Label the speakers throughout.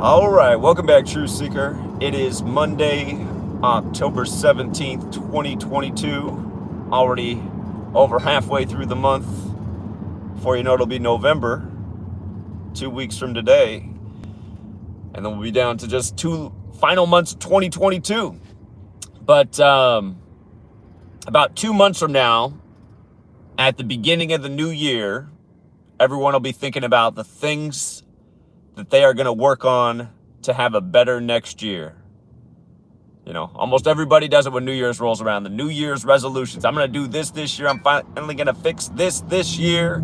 Speaker 1: All right, welcome back, True Seeker. It is Monday, October 17th, 2022. Already over halfway through the month. Before you know, it'll be November, 2 weeks from today. And then we'll be down to just 2 final months of 2022. But about 2 months from now, at the beginning of the new year, everyone will be thinking about the things that they are going to work on to have a better next year. You know, almost everybody does it when New Year's rolls around. The New Year's resolutions. I'm going to do this year. I'm finally going to fix this year.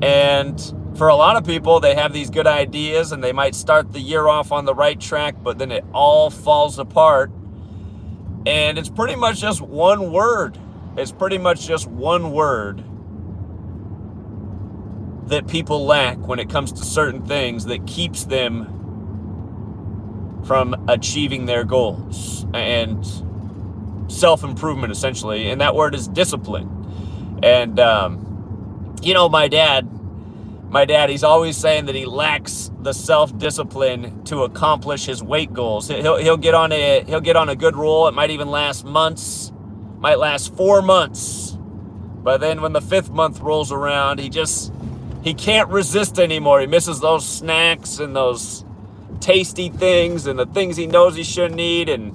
Speaker 1: And for a lot of people, they have these good ideas and they might start the year off on the right track, but then it all falls apart. And it's pretty much just one word. It's pretty much just one word that people lack when it comes to certain things that keeps them from achieving their goals and self-improvement, essentially. And that word is discipline. And, you know, my dad, he's always saying that he lacks the self-discipline to accomplish his weight goals. He'll get on a good roll. It might even last months, might last 4 months. But then when the 5th month rolls around, he can't resist anymore. He misses those snacks and those tasty things and the things he knows he shouldn't eat. And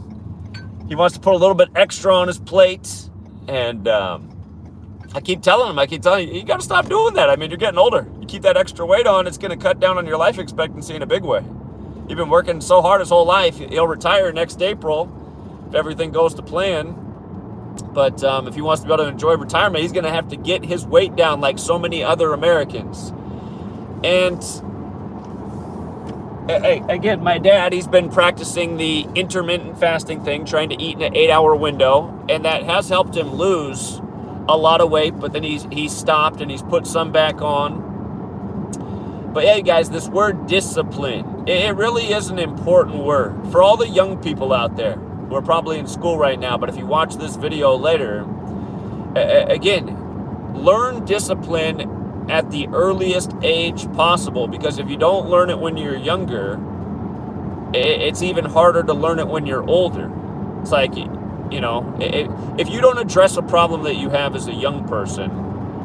Speaker 1: he wants to put a little bit extra on his plate. And I keep telling him, you got to stop doing that. I mean, you're getting older. You keep that extra weight on, it's going to cut down on your life expectancy in a big way. You've been working so hard his whole life. He'll retire next April if everything goes to plan. But if he wants to be able to enjoy retirement, he's going to have to get his weight down like so many other Americans. And again, my dad, he's been practicing the intermittent fasting thing, trying to eat in an 8-hour window. And that has helped him lose a lot of weight, but then he's stopped and he's put some back on. But yeah, you guys, this word discipline, it really is an important word for all the young people out there. We're probably in school right now, but if you watch this video later, again, learn discipline at the earliest age possible, because if you don't learn it when you're younger, it's even harder to learn it when you're older. It's like, you know, if you don't address a problem that you have as a young person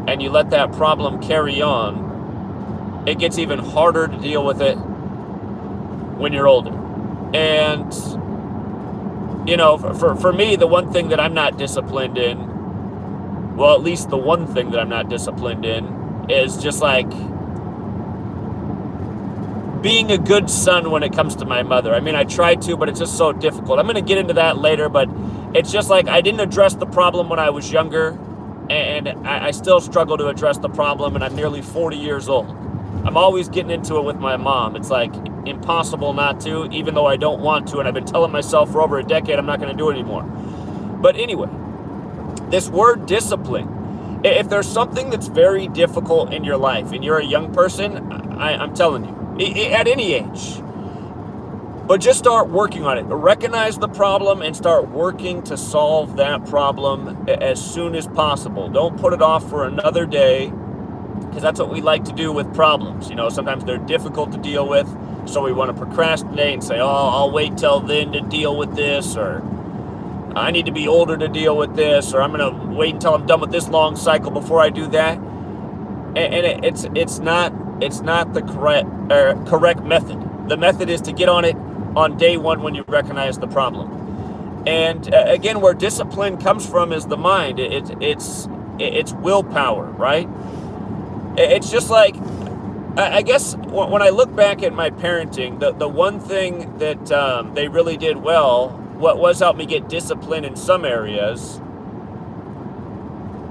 Speaker 1: and you let that problem carry on, it gets even harder to deal with it when you're older. And you know, for me, the one thing that I'm not disciplined in, well, at least the one thing that I'm not disciplined in is just like being a good son when it comes to my mother. I mean, I try to, but it's just so difficult. I'm going to get into that later, but it's just like I didn't address the problem when I was younger, and I still struggle to address the problem, and I'm nearly 40 years old. I'm always getting into it with my mom. It's like impossible not to, even though I don't want to. And I've been telling myself for over a decade I'm not going to do it anymore. But anyway, this word discipline, if there's something that's very difficult in your life and you're a young person, I'm telling you, at any age, but just start working on it. Recognize the problem and start working to solve that problem as soon as possible. Don't put it off for another day, because that's what we like to do with problems. You know, sometimes they're difficult to deal with, so we want to procrastinate and say, oh, I'll wait till then to deal with this, or I need to be older to deal with this, or I'm going to wait until I'm done with this long cycle before I do that. And it's not the correct method. The method is to get on it on day one when you recognize the problem. And again, where discipline comes from is the mind. It's willpower, right? It's just like, I guess when I look back at my parenting, the one thing that they really did well, what was help me get discipline in some areas,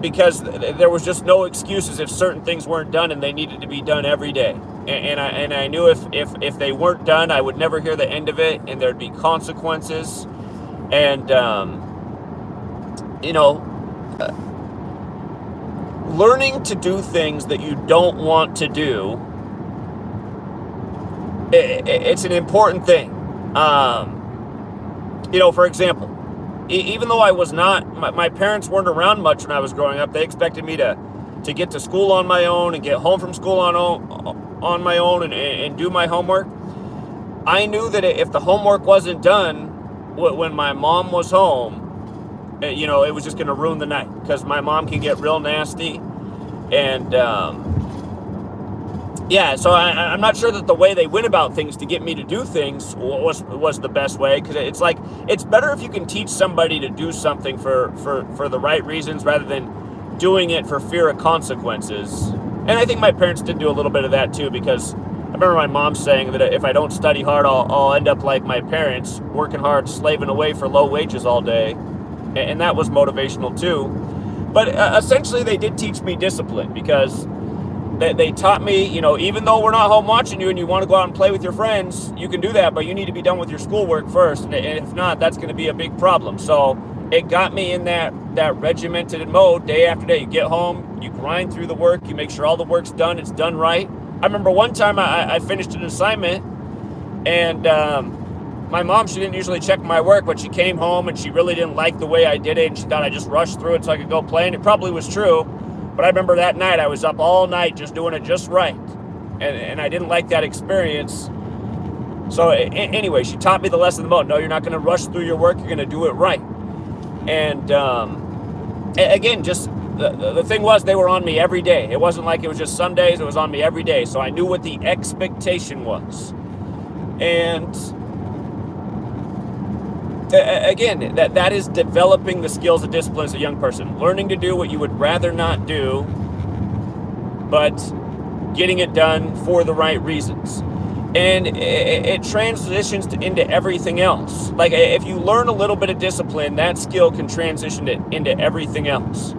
Speaker 1: because there was just no excuses if certain things weren't done and they needed to be done every day. And I knew if they weren't done, I would never hear the end of it, and there'd be consequences. And, you know, learning to do things that you don't want to do, it's an important thing. You know, for example, even though I was not, my parents weren't around much when I was growing up. They expected me to get to school on my own and get home from school on my own and do my homework. I knew that if the homework wasn't done when my mom was home, it was just going to ruin the night, because my mom can get real nasty. And so I'm not sure that the way they went about things to get me to do things was the best way, because it's like, it's better if you can teach somebody to do something for the right reasons rather than doing it for fear of consequences. And I think my parents did do a little bit of that too, because I remember my mom saying that if I don't study hard, I'll end up like my parents, working hard, slaving away for low wages all day. And that was motivational too. But essentially they did teach me discipline, because they taught me, even though we're not home watching you and you want to go out and play with your friends, you can do that, but you need to be done with your schoolwork first. And if not, that's going to be a big problem. So it got me in that regimented mode day after day. You get home, you grind through the work, you make sure all the work's done, it's done right. I remember one time I finished an assignment, and my mom, she didn't usually check my work, but she came home and she really didn't like the way I did it, and she thought I just rushed through it so I could go play, and it probably was true. But I remember that night I was up all night just doing it just right, and I didn't like that experience. So anyway, she taught me the lesson about, no, you're not going to rush through your work, you're going to do it right. And again, just the thing was, they were on me every day. It wasn't like it was just some days, it was on me every day. So I knew what the expectation was. And again, that is developing the skills of discipline as a young person. Learning to do what you would rather not do, but getting it done for the right reasons. And it transitions into everything else. Like, if you learn a little bit of discipline, that skill can transition into everything else.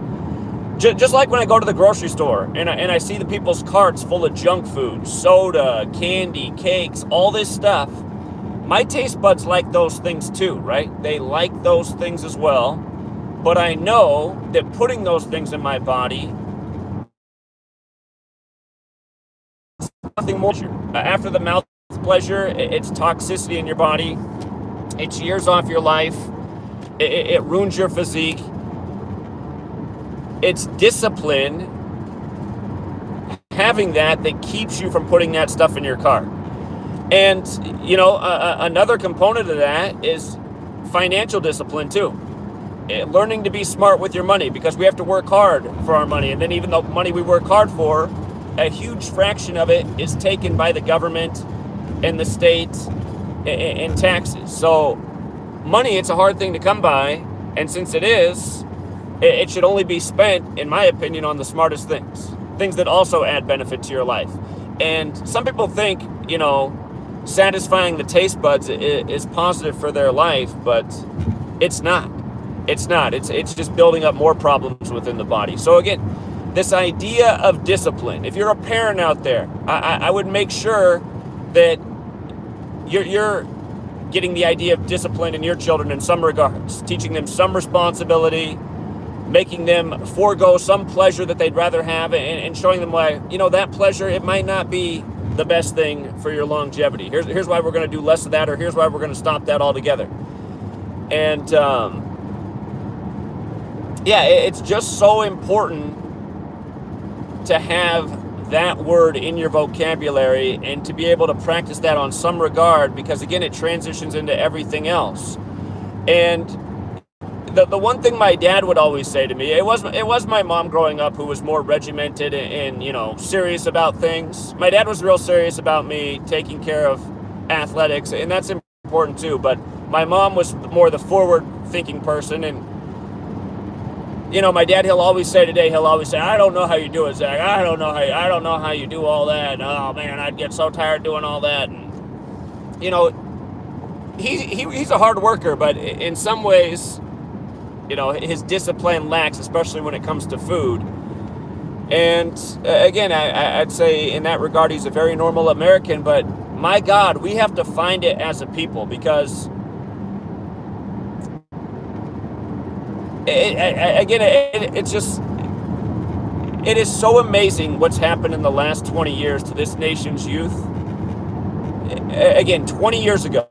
Speaker 1: Just like when I go to the grocery store and I see the people's carts full of junk food, soda, candy, cakes, all this stuff. My taste buds like those things too, right? They like those things as well. But I know that putting those things in my body, nothing more. After the mouth pleasure, it's toxicity in your body. It shears off your life. It ruins your physique. It's discipline, having that keeps you from putting that stuff in your car. And, another component of that is financial discipline too. Learning to be smart with your money, because we have to work hard for our money. And then even the money we work hard for, a huge fraction of it is taken by the government and the state in taxes. So money, it's a hard thing to come by. And since it is, it should only be spent, in my opinion, on the smartest things that also add benefit to your life. And some people think, satisfying the taste buds is positive for their life, but it's not. It's not. It's just building up more problems within the body. So again, this idea of discipline, if you're a parent out there, I would make sure that you're getting the idea of discipline in your children in some regards, teaching them some responsibility, making them forego some pleasure that they'd rather have, and showing them why, that pleasure, it might not be the best thing for your longevity. Here's why we're going to do less of that, or here's why we're going to stop that altogether. And it's just so important to have that word in your vocabulary and to be able to practice that on some regard, because again, it transitions into everything else. And the one thing my dad would always say to me, it was my mom growing up who was more regimented and serious about things. My dad was real serious about me taking care of athletics, and that's important too. But my mom was more the forward-thinking person, and my dad, he'll always say, I don't know how you do it, Zach. I don't know how you do all that. Oh man, I'd get so tired doing all that. And he's a hard worker, but in some ways, his discipline lacks, especially when it comes to food. And again, I'd say in that regard, he's a very normal American, but my God, we have to find it as a people, because it is so amazing what's happened in the last 20 years to this nation's youth. Again, 20 years ago,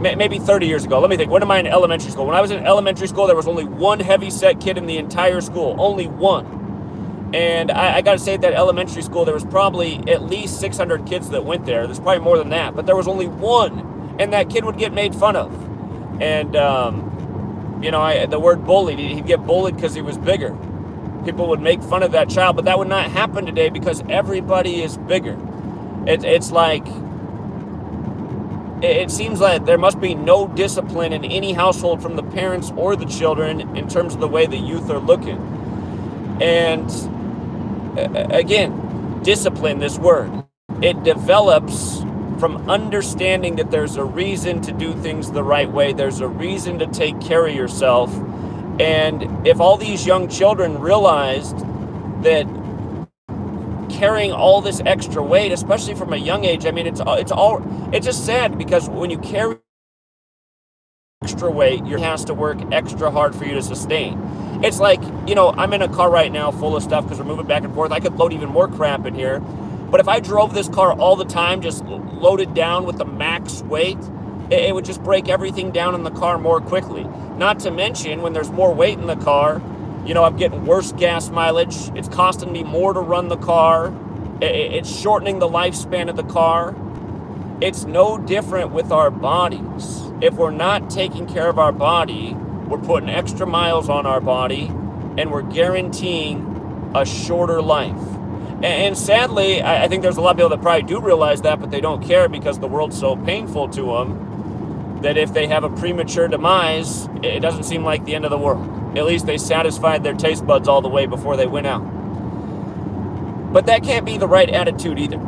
Speaker 1: maybe 30 years ago. Let me think. When am I in elementary school? When I was in elementary school, there was only one heavy-set kid in the entire school. Only one. And I got to say, at that elementary school, there was probably at least 600 kids that went there. There's probably more than that, but there was only one, and that kid would get made fun of. And, the word bullied, he'd get bullied because he was bigger. People would make fun of that child, but that would not happen today because everybody is bigger. It's like, it seems like there must be no discipline in any household from the parents or the children in terms of the way the youth are looking. And again, discipline, this word, it develops from understanding that there's a reason to do things the right way. There's a reason to take care of yourself. And if all these young children realized that carrying all this extra weight, especially from a young age, I mean, it's just sad, because when you carry extra weight, it has to work extra hard for you to sustain. It's like, I'm in a car right now full of stuff because we're moving back and forth. I could load even more crap in here. But if I drove this car all the time, just loaded down with the max weight, it would just break everything down in the car more quickly. Not to mention, when there's more weight in the car, I'm getting worse gas mileage. It's costing me more to run the car. It's shortening the lifespan of the car. It's no different with our bodies. If we're not taking care of our body, we're putting extra miles on our body, and we're guaranteeing a shorter life. And sadly, I think there's a lot of people that probably do realize that, but they don't care because the world's so painful to them that if they have a premature demise, it doesn't seem like the end of the world. At least they satisfied their taste buds all the way before they went out. But that can't be the right attitude either.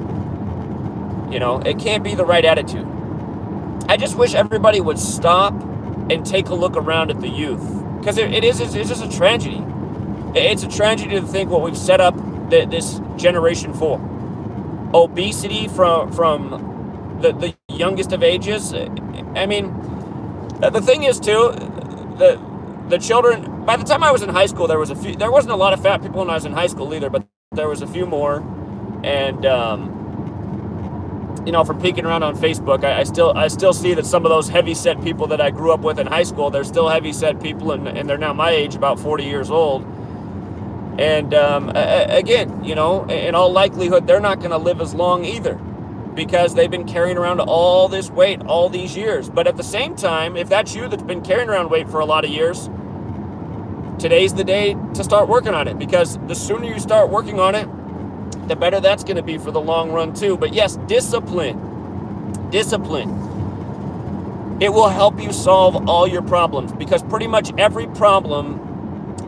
Speaker 1: It can't be the right attitude. I just wish everybody would stop and take a look around at the youth, because it's just a tragedy. It's a tragedy to think what we've set up this generation for. Obesity from the youngest of ages. I mean, the thing is too, the children, by the time I was in high school, there wasn't a lot of fat people when I was in high school either, but there was a few more. And from peeking around on Facebook, I still see that some of those heavy-set people that I grew up with in high school, they're still heavy-set people, and they're now my age, about 40 years old. And again, in all likelihood, they're not going to live as long either, because they've been carrying around all this weight all these years. But at the same time, if that's you that's been carrying around weight for a lot of years, today's the day to start working on it, because the sooner you start working on it, the better that's going to be for the long run too. But yes, discipline. It will help you solve all your problems, because pretty much every problem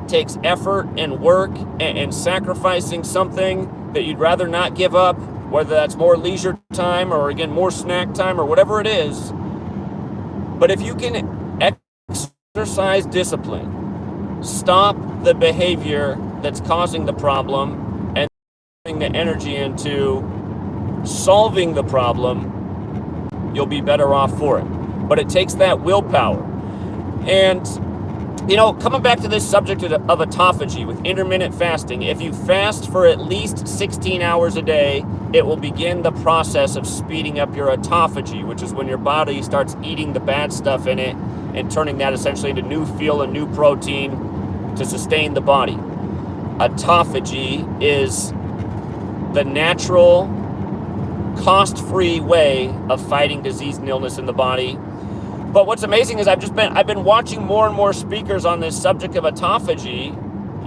Speaker 1: takes effort and work and sacrificing something that you'd rather not give up, whether that's more leisure time or, again, more snack time or whatever it is. But if you can exercise discipline, stop the behavior that's causing the problem, and putting the energy into solving the problem, you'll be better off for it. But it takes that willpower. And coming back to this subject of autophagy with intermittent fasting, if you fast for at least 16 hours a day, it will begin the process of speeding up your autophagy, which is when your body starts eating the bad stuff in it and turning that essentially into new fuel and new protein to sustain the body. Autophagy is the natural, cost-free way of fighting disease and illness in the body. But what's amazing is I've been watching more and more speakers on this subject of autophagy.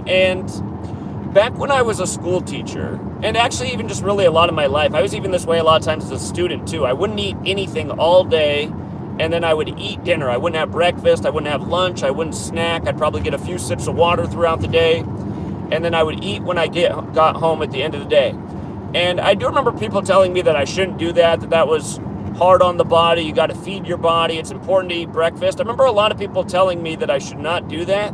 Speaker 1: And back when I was a school teacher, and actually even just really a lot of my life, I was even this way a lot of times as a student too. I wouldn't eat anything all day, and then I would eat dinner. I wouldn't have breakfast, I wouldn't have lunch, I wouldn't snack. I'd probably get a few sips of water throughout the day, and then I would eat when I got home at the end of the day. And I do remember people telling me that I shouldn't do that was hard on the body. You got to feed your body. It's important to eat breakfast. I remember a lot of people telling me that I should not do that.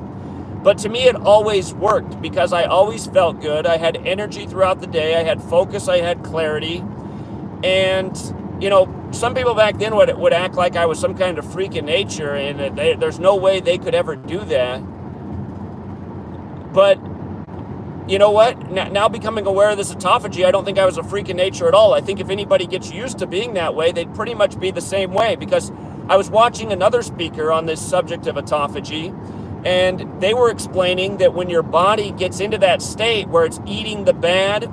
Speaker 1: But to me, it always worked, because I always felt good. I had energy throughout the day. I had focus. I had clarity. And, some people back then would act like I was some kind of freak in nature, and there's no way they could ever do that. But you know what? Now becoming aware of this autophagy, I don't think I was a freak in nature at all. I think if anybody gets used to being that way, they'd pretty much be the same way, because I was watching another speaker on this subject of autophagy, And they were explaining that when your body gets into that state where it's eating the bad,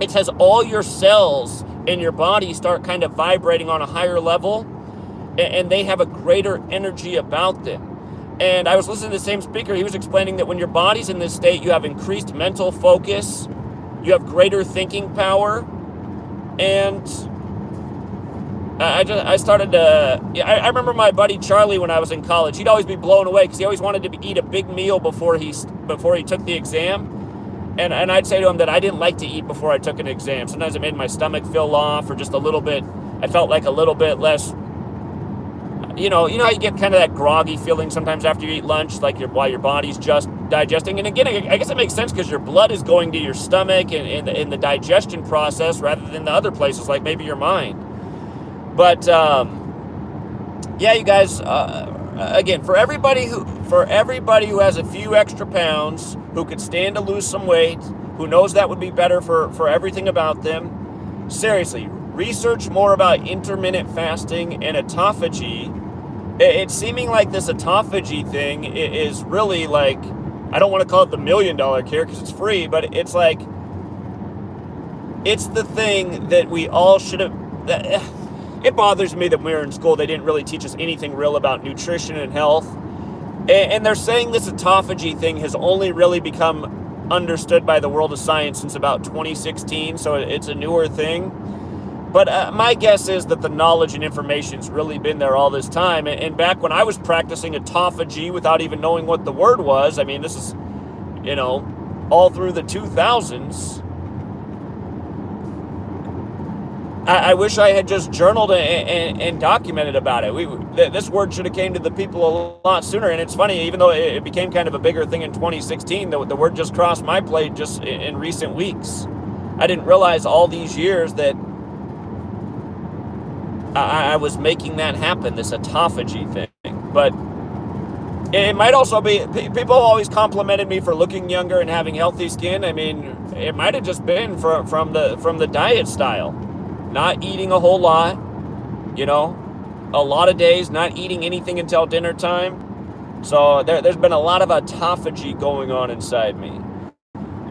Speaker 1: it says all your cells in your body start kind of vibrating on a higher level, and they have a greater energy about them. And I was listening to the same speaker. He was explaining that when your body's in this state, you have increased mental focus, you have greater thinking power. And I remember my buddy Charlie when I was in college. He'd always be blown away because he always wanted to eat a big meal before he took the exam. And I'd say to him that I didn't like to eat before I took an exam. Sometimes it made my stomach feel off, or just a little bit, I felt like a little bit less, you know how you get kind of that groggy feeling sometimes after you eat lunch, like while your body's just digesting. And again, I guess it makes sense because your blood is going to your stomach and in the digestion process rather than the other places, like maybe your mind. But yeah, you guys, again, for everybody who has a few extra pounds, who could stand to lose some weight, who knows that would be better for everything about them, seriously, research more about intermittent fasting and autophagy. It's seeming like this autophagy thing is really like, I don't want to call it the $1 million cure because it's free, but it's like, it's the thing that we all should have. It bothers me that when we were in school, they didn't really teach us anything real about nutrition and health. And they're saying this autophagy thing has only really become understood by the world of science since about 2016, so it's a newer thing. But my guess is that the knowledge and information's really been there all this time. And back when I was practicing autophagy without even knowing what the word was, I mean, this is, all through the 2000s. I wish I had just journaled and documented about it. This word should have came to the people a lot sooner. And it's funny, even though it became kind of a bigger thing in 2016, the word just crossed my plate just in recent weeks. I didn't realize all these years that I was making that happen, this autophagy thing. But it might also be, people always complimented me for looking younger and having healthy skin. I mean, it might have just been from the diet style. Not eating a whole lot, a lot of days not eating anything until dinner time. So there's been a lot of autophagy going on inside me.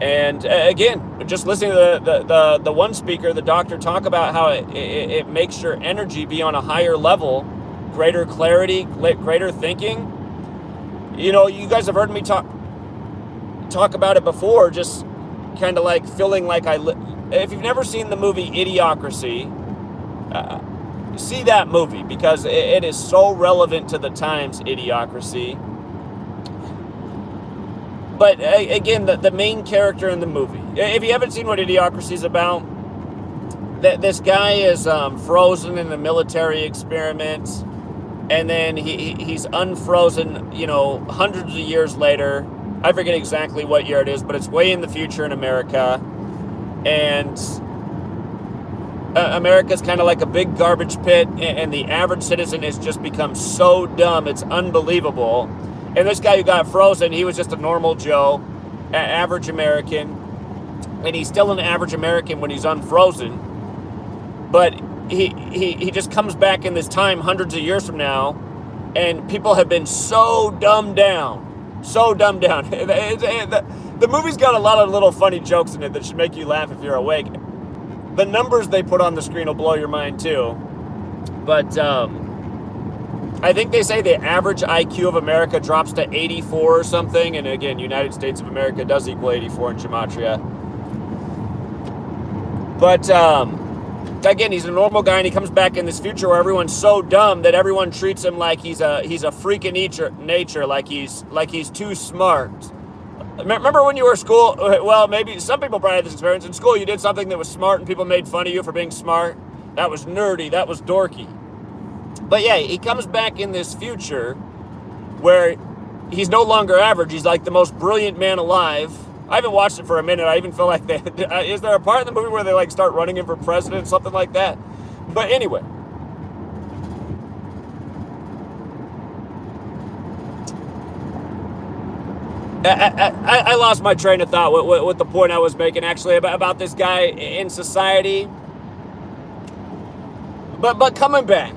Speaker 1: And again, just listening to the one speaker, the doctor, talk about how it makes your energy be on a higher level, greater clarity, greater thinking. You guys have heard me talk about it before, just kind of like feeling like if you've never seen the movie Idiocracy, see that movie because it is so relevant to the times, Idiocracy. But again, the main character in the movie, if you haven't seen what Idiocracy is about, this guy is frozen in a military experiment, and then he's unfrozen, hundreds of years later. I forget exactly what year it is, but it's way in the future in America. And America's kind of like a big garbage pit, and the average citizen has just become so dumb, it's unbelievable. And this guy who got frozen, he was just a normal Joe, average American, and he's still an average American when he's unfrozen. But he just comes back in this time hundreds of years from now, and people have been so dumbed down. The movie's got a lot of little funny jokes in it that should make you laugh if you're awake. The numbers they put on the screen will blow your mind too. But I think they say the average IQ of America drops to 84 or something. And again, United States of America does equal 84 in Gematria. But again, he's a normal guy, and he comes back in this future where everyone's so dumb that everyone treats him like he's a freak of nature, like he's too smart. Remember when you were in school? Well, maybe some people probably had this experience. In school, you did something that was smart and people made fun of you for being smart. That was nerdy. That was dorky. But yeah, he comes back in this future where he's no longer average. He's like the most brilliant man alive. I haven't watched it for a minute. I even feel like is there a part in the movie where they like start running him for president, something like that? But anyway. I lost my train of thought with the point I was making, actually, about this guy in society. But coming back,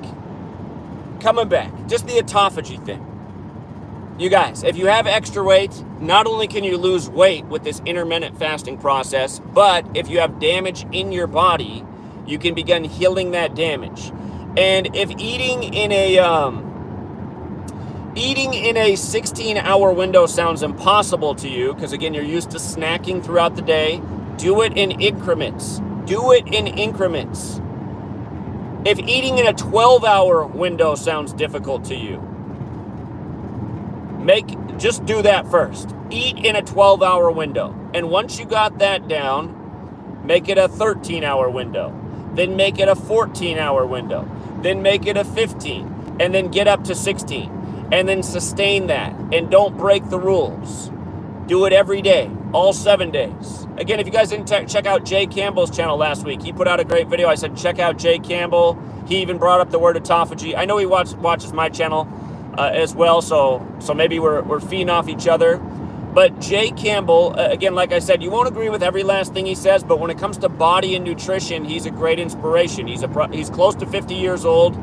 Speaker 1: just the autophagy thing. You guys, if you have extra weight, not only can you lose weight with this intermittent fasting process, but if you have damage in your body, you can begin healing that damage. And if eating in a 16-hour window sounds impossible to you, because again, you're used to snacking throughout the day, do it in increments. Do it in increments. If eating in a 12-hour window sounds difficult to you, just do that first. Eat in a 12-hour window. And once you got that down, make it a 13-hour window. Then make it a 14-hour window. Then make it a 15. And then get up to 16. And then sustain that. And don't break the rules. Do it every day, all 7 days. Again, if you guys didn't check out Jay Campbell's channel last week, he put out a great video. I said, check out Jay Campbell. He even brought up the word autophagy. I know he watches my channel as well, so maybe we're feeding off each other. But Jay Campbell, again, like I said, you won't agree with every last thing he says, but when it comes to body and nutrition, he's a great inspiration. He's close to 50 years old,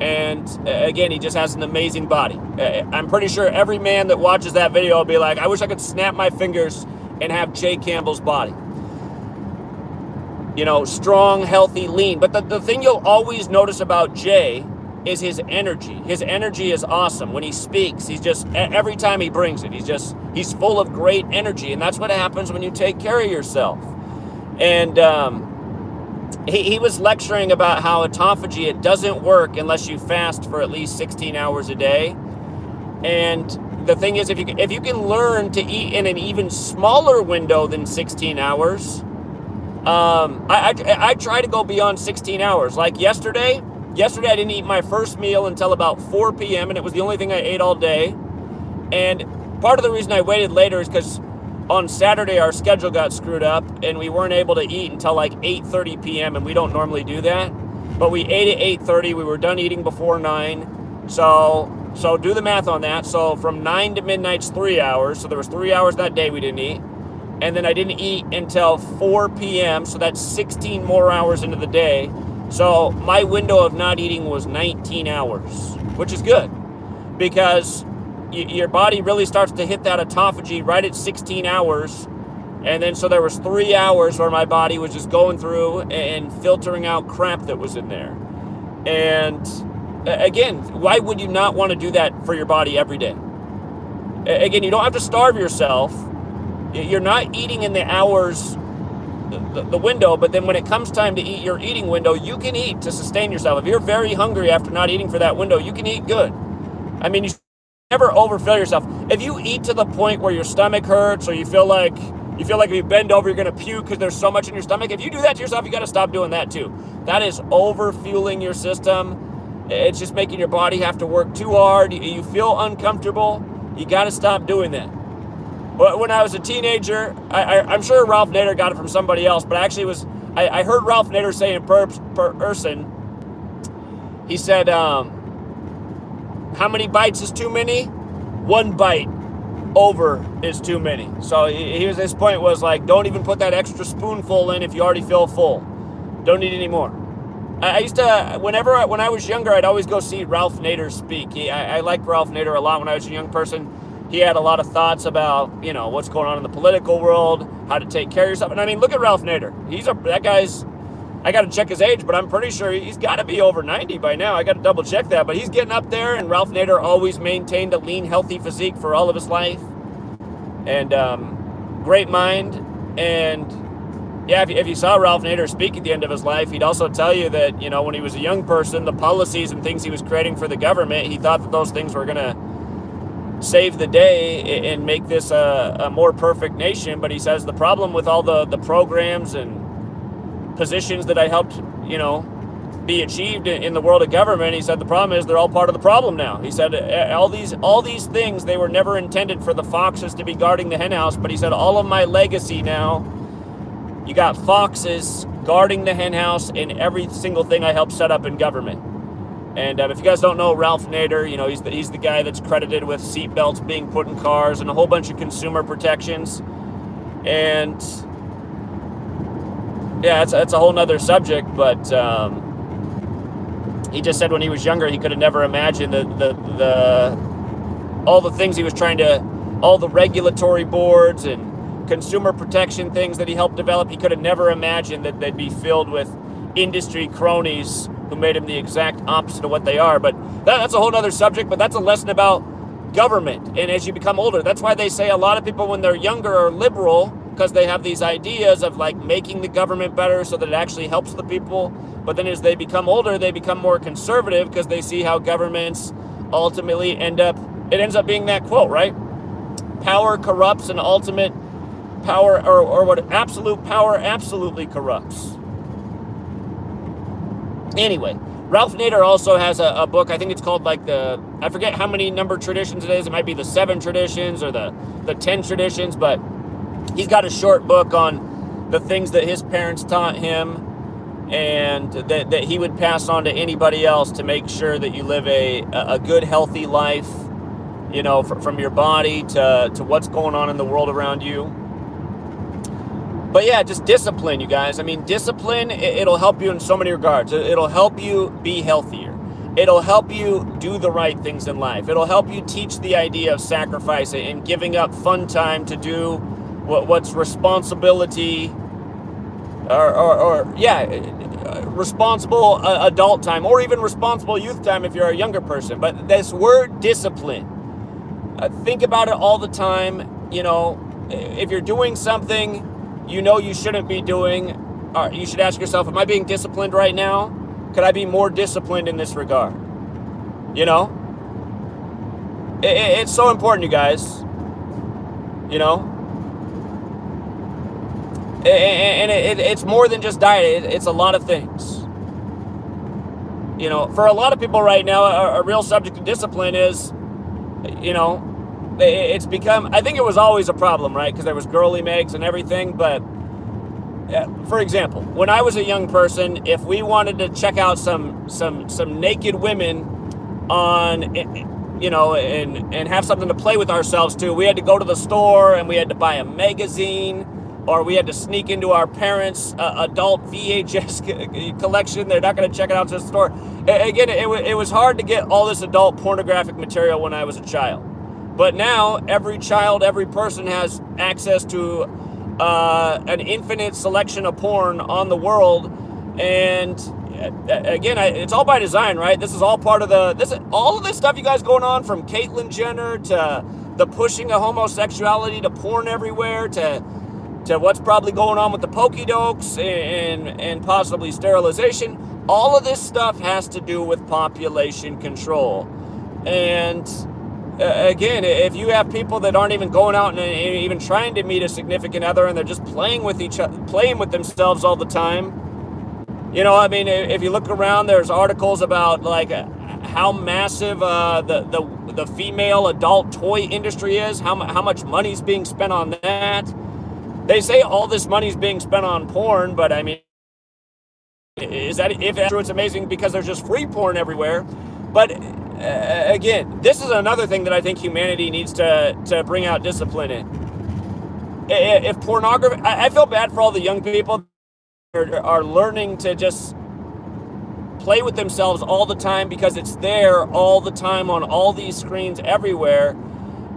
Speaker 1: and again, he just has an amazing body. I'm pretty sure every man that watches that video will be like, I wish I could snap my fingers and have Jay Campbell's body. You know, strong, healthy, lean. But the thing you'll always notice about Jay is his energy. His energy is awesome. When he speaks, he's just, every time he brings it, he's full of great energy. And that's what happens when you take care of yourself. And he was lecturing about how autophagy, it doesn't work unless you fast for at least 16 hours a day. And the thing is, if you can learn to eat in an even smaller window than 16 hours, I try to go beyond 16 hours. Like yesterday I didn't eat my first meal until about 4 p.m. and it was the only thing I ate all day. And part of the reason I waited later is because on Saturday our schedule got screwed up and we weren't able to eat until like 8:30 p.m. and we don't normally do that. But we ate at 8:30. We were done eating before 9. So do the math on that. So from 9 to midnight's 3 hours. So there was 3 hours that day we didn't eat. And then I didn't eat until 4 p.m. So that's 16 more hours into the day. So my window of not eating was 19 hours, which is good because your body really starts to hit that autophagy right at 16 hours. And then so there was 3 hours where my body was just going through and filtering out crap that was in there. And again, why would you not want to do that for your body every day? Again, you don't have to starve yourself. You're not eating in the hours, the window, but then when it comes time to eat your eating window, you can eat to sustain yourself. If you're very hungry after not eating for that window, you can eat good. I mean, you should never overfill yourself. If you eat to the point where your stomach hurts or you feel like if you bend over, you're going to puke because there's so much in your stomach, if you do that to yourself, you got to stop doing that too. That is overfueling your system. It's just making your body have to work too hard. You feel uncomfortable. You got to stop doing that. When I was a teenager, I'm sure Ralph Nader got it from somebody else, but I heard Ralph Nader say in person, he said, how many bites is too many? 1 bite over is too many. So his point was like, don't even put that extra spoonful in if you already feel full. Don't eat any more. I used to, when I was younger, I'd always go see Ralph Nader speak. I liked Ralph Nader a lot when I was a young person. He had a lot of thoughts about, what's going on in the political world, how to take care of yourself. And I mean, look at Ralph Nader. That guy's, I got to check his age, but I'm pretty sure he's got to be over 90 by now. I got to double check that, but he's getting up there, and Ralph Nader always maintained a lean, healthy physique for all of his life. And great mind. And yeah, if you saw Ralph Nader speak at the end of his life, he'd also tell you that, when he was a young person, the policies and things he was creating for the government, he thought that those things were going to save the day and make this a more perfect nation. But he says the problem with all the programs and positions that I helped, be achieved in the world of government, he said the problem is they're all part of the problem now. He said all these things, they were never intended for the foxes to be guarding the henhouse, but he said all of my legacy now, you got foxes guarding the henhouse in every single thing I helped set up in government. And if you guys don't know Ralph Nader, he's the guy that's credited with seat belts being put in cars and a whole bunch of consumer protections. And yeah, it's a whole nother subject, but he just said when he was younger he could have never imagined the all the things he was trying to, all the regulatory boards and consumer protection things that he helped develop, he could have never imagined that they'd be filled with industry cronies who made him the exact opposite of what they are. But that's a whole other subject, but that's a lesson about government. And as you become older, that's why they say a lot of people when they're younger are liberal, because they have these ideas of like making the government better so that it actually helps the people. But then as they become older, they become more conservative because they see how governments ultimately it ends up being that quote, right? Power corrupts, and ultimate power, or what absolute power absolutely corrupts. Anyway, Ralph Nader also has a book. I think it's called like I forget how many number traditions it is. It might be the 7 traditions or the 10 traditions, but he's got a short book on the things that his parents taught him and that he would pass on to anybody else to make sure that you live a good, healthy life, you know, from your body to what's going on in the world around you. But yeah, just discipline, you guys. I mean, discipline, it'll help you in so many regards. It'll help you be healthier. It'll help you do the right things in life. It'll help you teach the idea of sacrifice and giving up fun time to do what's responsibility, responsible adult time, or even responsible youth time if you're a younger person. But this word discipline, think about it all the time. You know, if you're doing something you know you shouldn't be doing, you should ask yourself, am I being disciplined right now? Could I be more disciplined in this regard? You know? It's so important, you guys. You know? And it's more than just diet. It's a lot of things. You know, for a lot of people right now, a real subject of discipline is, you know, it's become, I think it was always a problem, right? Because there was girly megs and everything. But for example, when I was a young person, if we wanted to check out some naked women on, you know, and have something to play with ourselves to, we had to go to the store and we had to buy a magazine, or we had to sneak into our parents' adult VHS collection. They're not going to check it out to the store. Again, it was hard to get all this adult pornographic material when I was a child. But now, every child, every person has access to an infinite selection of porn on the world. And again, it's all by design, right? This is all part of all of this stuff you guys going on, from Caitlyn Jenner to the pushing of homosexuality to porn everywhere to what's probably going on with the pokey-dokes and possibly sterilization. All of this stuff has to do with population control. And again, if you have people that aren't even going out and even trying to meet a significant other, and they're just playing with themselves all the time, you know, I mean, if you look around, there's articles about like how massive the female adult toy industry is, how much money's being spent on that. They say all this money's being spent on porn, but I mean, if that's true, it's amazing because there's just free porn everywhere. But again, this is another thing that I think humanity needs to bring out discipline in. If pornography, I feel bad for all the young people that are learning to just play with themselves all the time because it's there all the time on all these screens everywhere.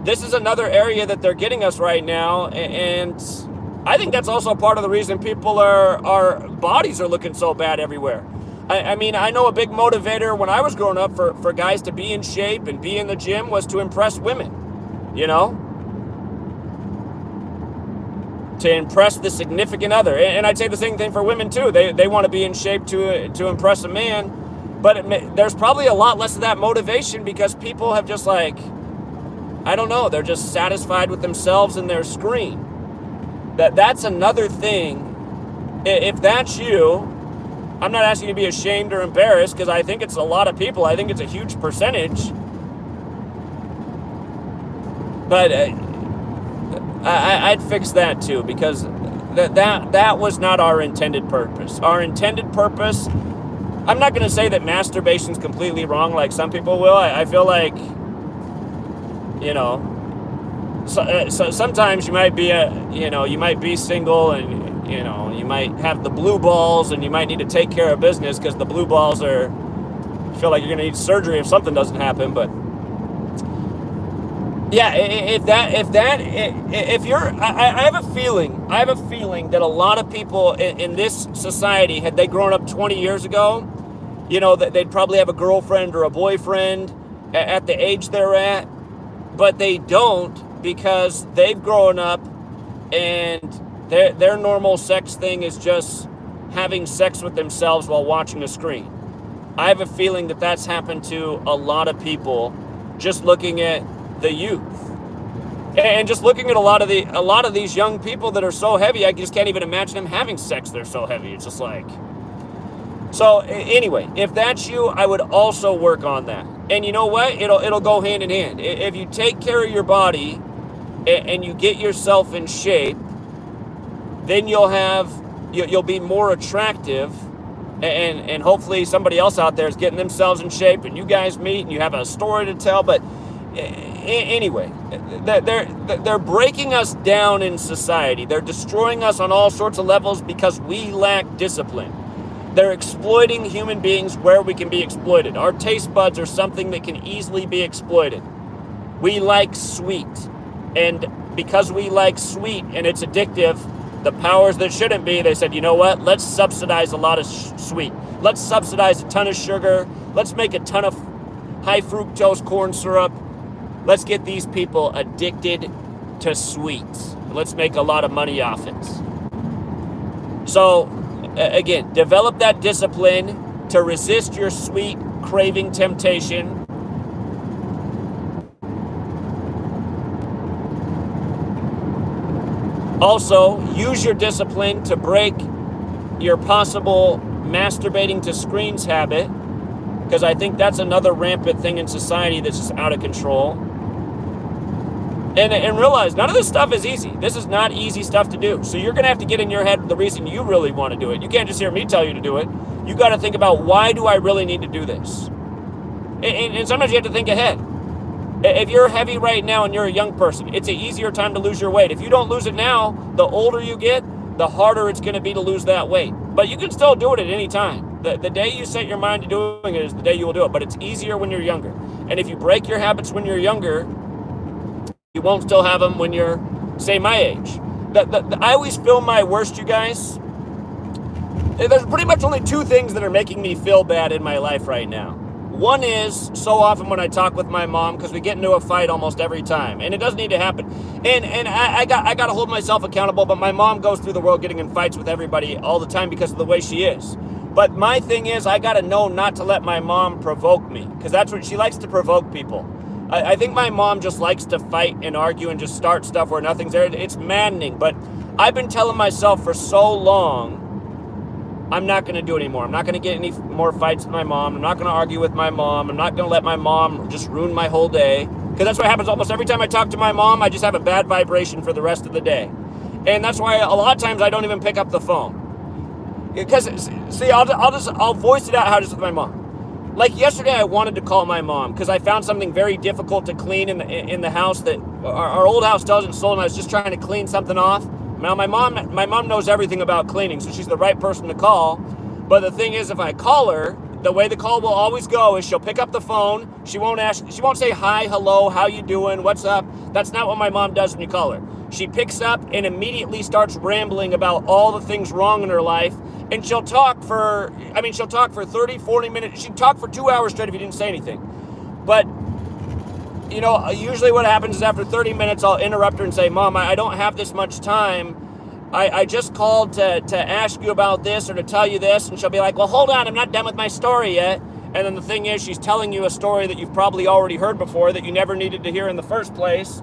Speaker 1: This is another area that they're getting us right now, and I think that's also part of the reason our bodies are looking so bad everywhere. I mean, I know a big motivator when I was growing up for guys to be in shape and be in the gym was to impress women, you know? To impress the significant other. And I'd say the same thing for women too. They want to be in shape to impress a man, but there's probably a lot less of that motivation because people have just like, I don't know, they're just satisfied with themselves and their screen. That's another thing. If that's you, I'm not asking you to be ashamed or embarrassed, because I think it's a lot of people. I think it's a huge percentage. But I'd fix that too, because that was not our intended purpose. Our intended purpose, I'm not going to say that masturbation's completely wrong like some people will. I feel like, you know, so sometimes you might be single, and you know, you might have the blue balls, and you might need to take care of business because the blue balls feel like you're going to need surgery if something doesn't happen. But Yeah, if you're, I have a feeling that a lot of people in this society, had they grown up 20 years ago, you know, that they'd probably have a girlfriend or a boyfriend at the age they're at, but they don't because they've grown up and their normal sex thing is just having sex with themselves while watching a screen. I have a feeling that that's happened to a lot of people just looking at the youth. And just looking at a lot of these young people that are so heavy, I just can't even imagine them having sex. They're so heavy. It's just like, so anyway, if that's you, I would also work on that. And you know what? It'll go hand in hand. If you take care of your body and you get yourself in shape, then you'll be more attractive, and hopefully somebody else out there is getting themselves in shape and you guys meet and you have a story to tell. But anyway, they're breaking us down in society. They're destroying us on all sorts of levels because we lack discipline. They're exploiting human beings where we can be exploited. Our taste buds are something that can easily be exploited. We like sweet, and because we like sweet and it's addictive, the powers that shouldn't be, they said, you know what, let's subsidize a lot of sweet. Let's subsidize a ton of sugar. Let's make a ton of high fructose corn syrup. Let's get these people addicted to sweets. Let's make a lot of money off it. So, again, develop that discipline to resist your sweet craving temptation. Also, use your discipline to break your possible masturbating to screens habit, because I think that's another rampant thing in society that's just out of control. And realize none of this stuff is easy. This is not easy stuff to do. So you're going to have to get in your head the reason you really want to do it. You can't just hear me tell you to do it. You got to think about, why do I really need to do this? And sometimes you have to think ahead. If you're heavy right now and you're a young person, it's an easier time to lose your weight. If you don't lose it now, the older you get, the harder it's going to be to lose that weight. But you can still do it at any time. The day you set your mind to doing it is the day you will do it. But it's easier when you're younger. And if you break your habits when you're younger, you won't still have them when you're, say, my age. I always feel my worst, you guys. There's pretty much only two things that are making me feel bad in my life right now. One is, so often when I talk with my mom, because we get into a fight almost every time, and it doesn't need to happen. And I got to hold myself accountable, but my mom goes through the world getting in fights with everybody all the time because of the way she is. But my thing is, I got to know not to let my mom provoke me, because that's what she likes to provoke people. I think my mom just likes to fight and argue and just start stuff where nothing's there. It's maddening, but I've been telling myself for so long, I'm not going to do it anymore. I'm not going to get any more fights with my mom. I'm not going to argue with my mom. I'm not going to let my mom just ruin my whole day. Because that's what happens almost every time I talk to my mom. I just have a bad vibration for the rest of the day. And that's why a lot of times I don't even pick up the phone. Because, see, I'll voice it out how it is with my mom. Like yesterday, I wanted to call my mom because I found something very difficult to clean in the house that our old house doesn't sold, and I was just trying to clean something off. Now, my mom knows everything about cleaning, so she's the right person to call. But the thing is, if I call her, the way the call will always go is she'll pick up the phone. She won't say hi, hello, how you doing, what's up. That's not what my mom does when you call her. She picks up and immediately starts rambling about all the things wrong in her life. And she'll talk for 30, 40 minutes. She'd talk for 2 hours straight if you didn't say anything. But, you know, usually what happens is after 30 minutes, I'll interrupt her and say, Mom, I don't have this much time. I just called to ask you about this or to tell you this. And she'll be like, well, hold on, I'm not done with my story yet. And then the thing is, she's telling you a story that you've probably already heard before that you never needed to hear in the first place.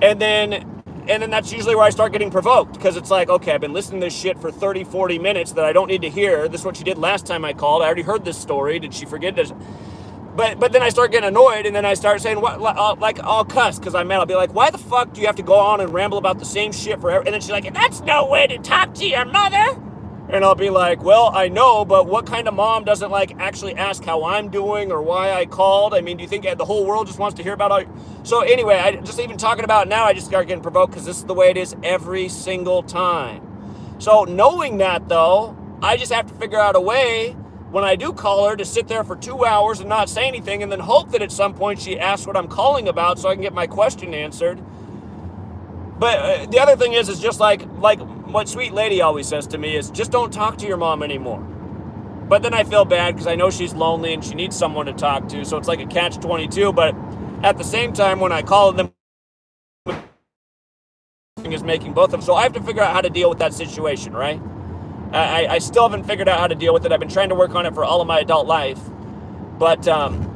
Speaker 1: And then that's usually where I start getting provoked, because it's like, okay, I've been listening to this shit for 30, 40 minutes that I don't need to hear. This is what she did last time I called. I already heard this story. Did she forget this? But then I start getting annoyed, and then I start saying, what? Like, I'll cuss because I'm mad. I'll be like, why the fuck do you have to go on and ramble about the same shit forever? And then she's like, that's no way to talk to your mother. And I'll be like, well, I know, but what kind of mom doesn't like actually ask how I'm doing or why I called? I mean, do you think the whole world just wants to hear about all? So anyway, I just even talking about it now, I just start getting provoked because this is the way it is every single time. So knowing that though, I just have to figure out a way when I do call her, to sit there for 2 hours and not say anything, and then hope that at some point she asks what I'm calling about so I can get my question answered. But the other thing is just like what Sweet Lady always says to me is, just don't talk to your mom anymore. But then I feel bad because I know she's lonely and she needs someone to talk to, so it's like a catch-22. But at the same time, when I call them, is making both of them. So I have to figure out how to deal with that situation, right? I still haven't figured out how to deal with it. I've been trying to work on it for all of my adult life. But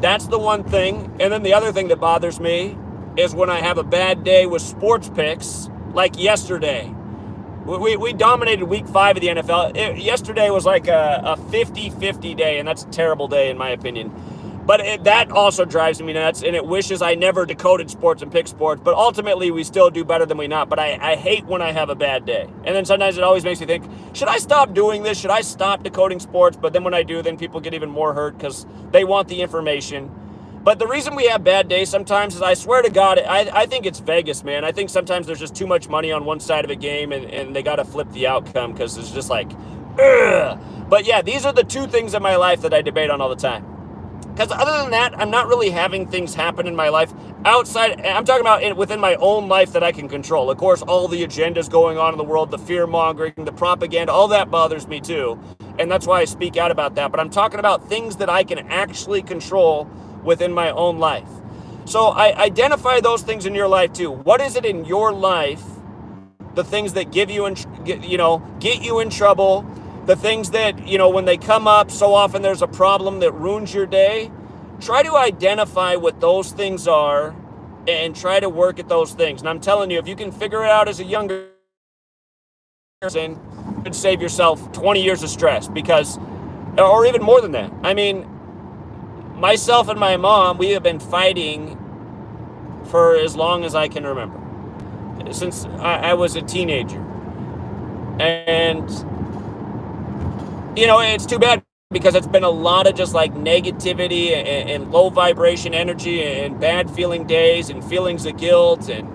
Speaker 1: that's the one thing. And then the other thing that bothers me is when I have a bad day with sports picks, like yesterday. We dominated week 5 of the NFL. Yesterday was like a 50-50 day, and that's a terrible day in my opinion. But that also drives me nuts, and it wishes I never decoded sports and picked sports. But ultimately, we still do better than we not. But I hate when I have a bad day. And then sometimes it always makes me think, should I stop doing this? Should I stop decoding sports? But then when I do, then people get even more hurt because they want the information. But the reason we have bad days sometimes is, I swear to God, I think it's Vegas, man. I think sometimes there's just too much money on one side of a game, and they got to flip the outcome because it's just like, ugh. But yeah, these are the two things in my life that I debate on all the time. Because other than that, I'm not really having things happen in my life outside. I'm talking about within my own life that I can control. Of course, all the agendas going on in the world, the fear-mongering, the propaganda, all that bothers me too. And that's why I speak out about that. But I'm talking about things that I can actually control within my own life. So I identify those things in your life too. What is it in your life, the things that get you in trouble, the things that, when they come up, so often there's a problem that ruins your day. Try to identify what those things are and try to work at those things. And I'm telling you, if you can figure it out as a younger person, you could save yourself 20 years of stress, or even more than that. I mean, myself and my mom, we have been fighting for as long as I can remember, since I was a teenager. And it's too bad because it's been a lot of just like negativity and low vibration energy and bad feeling days and feelings of guilt. And,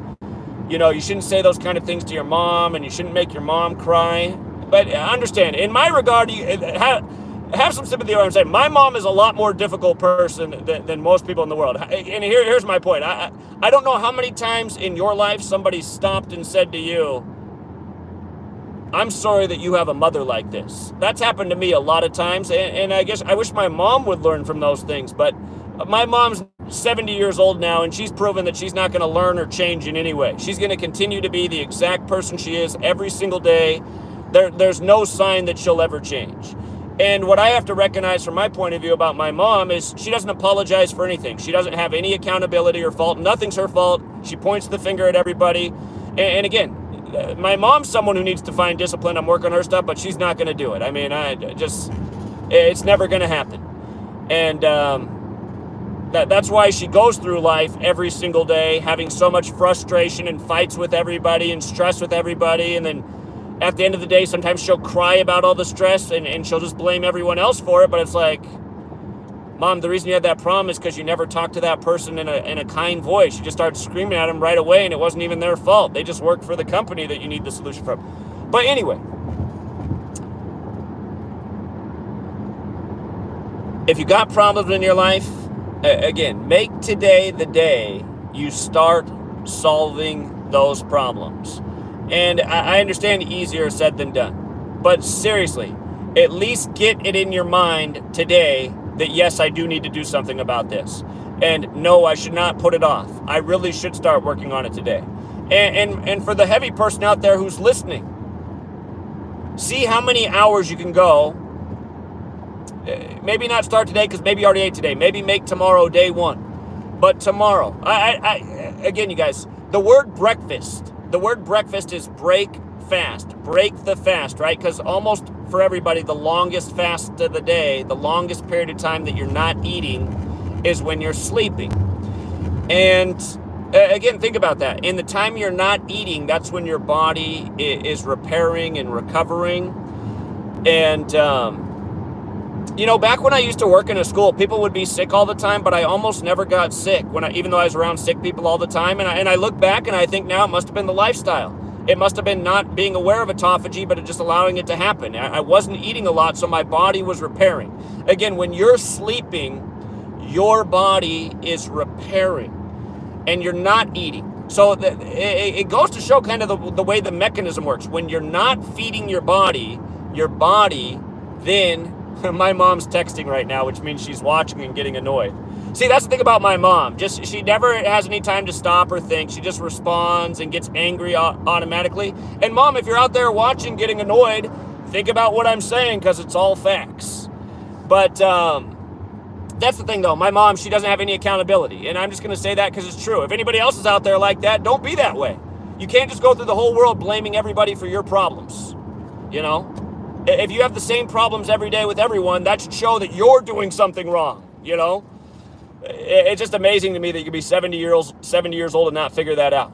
Speaker 1: you shouldn't say those kind of things to your mom, and you shouldn't make your mom cry. But understand, in my regard, have some sympathy with what I'm saying. My mom is a lot more difficult person than most people in the world. And here's my point. I don't know how many times in your life somebody stopped and said to you, I'm sorry that you have a mother like this. That's happened to me a lot of times, and I guess I wish my mom would learn from those things. But my mom's 70 years old now, and she's proven that she's not going to learn or change in any way. She's going to continue to be the exact person she is every single day. There's no sign that she'll ever change. And what I have to recognize from my point of view about my mom is she doesn't apologize for anything. She doesn't have any accountability or fault. Nothing's her fault. She points the finger at everybody. And again, my mom's someone who needs to find discipline. I'm working on her stuff, but she's not going to do it. I mean, it's never going to happen. And that's why she goes through life every single day, having so much frustration and fights with everybody and stress with everybody. And then at the end of the day, sometimes she'll cry about all the stress and she'll just blame everyone else for it. But it's like, Mom, the reason you had that problem is because you never talked to that person in a kind voice. You just started screaming at them right away, and it wasn't even their fault. They just worked for the company that you need the solution from. But anyway, if you got problems in your life, again, make today the day you start solving those problems. And I understand easier said than done. But seriously, at least get it in your mind today that yes, I do need to do something about this. And no, I should not put it off. I really should start working on it today. And for the heavy person out there who's listening, see how many hours you can go. Maybe not start today because maybe you already ate today. Maybe make tomorrow day one. But tomorrow, again, you guys, the word breakfast is break fast. Break the fast, right? Because almost for everybody, the longest fast of the day, the longest period of time that you're not eating is when you're sleeping. And again, think about that. In the time you're not eating, that's when your body is repairing and recovering. And, back when I used to work in a school, people would be sick all the time, but I almost never got sick even though I was around sick people all the time. And I look back and I think now it must have been the lifestyle. It must have been not being aware of autophagy, but just allowing it to happen. I wasn't eating a lot, so my body was repairing. Again, when you're sleeping, your body is repairing, and you're not eating. So it goes to show kind of the way the mechanism works. When you're not feeding your body then, my mom's texting right now, which means she's watching and getting annoyed. See, that's the thing about my mom. She never has any time to stop or think. She just responds and gets angry automatically. And Mom, if you're out there watching, getting annoyed, think about what I'm saying, because it's all facts. But that's the thing, though. My mom, she doesn't have any accountability. And I'm just going to say that because it's true. If anybody else is out there like that, don't be that way. You can't just go through the whole world blaming everybody for your problems. You know? If you have the same problems every day with everyone, that should show that you're doing something wrong, you know? It's just amazing to me that you could be 70 years old and not figure that out.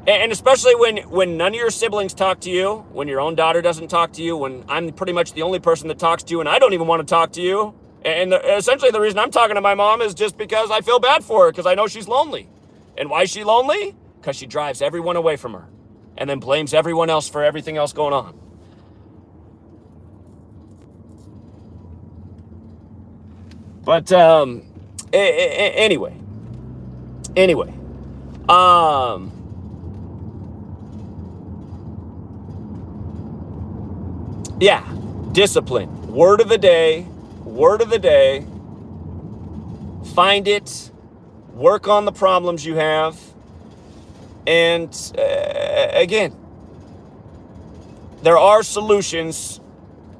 Speaker 1: And especially when none of your siblings talk to you, when your own daughter doesn't talk to you, when I'm pretty much the only person that talks to you and I don't even want to talk to you. And essentially the reason I'm talking to my mom is just because I feel bad for her, because I know she's lonely. And why is she lonely? Because she drives everyone away from her and then blames everyone else for everything else going on. But anyway, yeah, discipline. Word of the day. Find it. Work on the problems you have. And again, there are solutions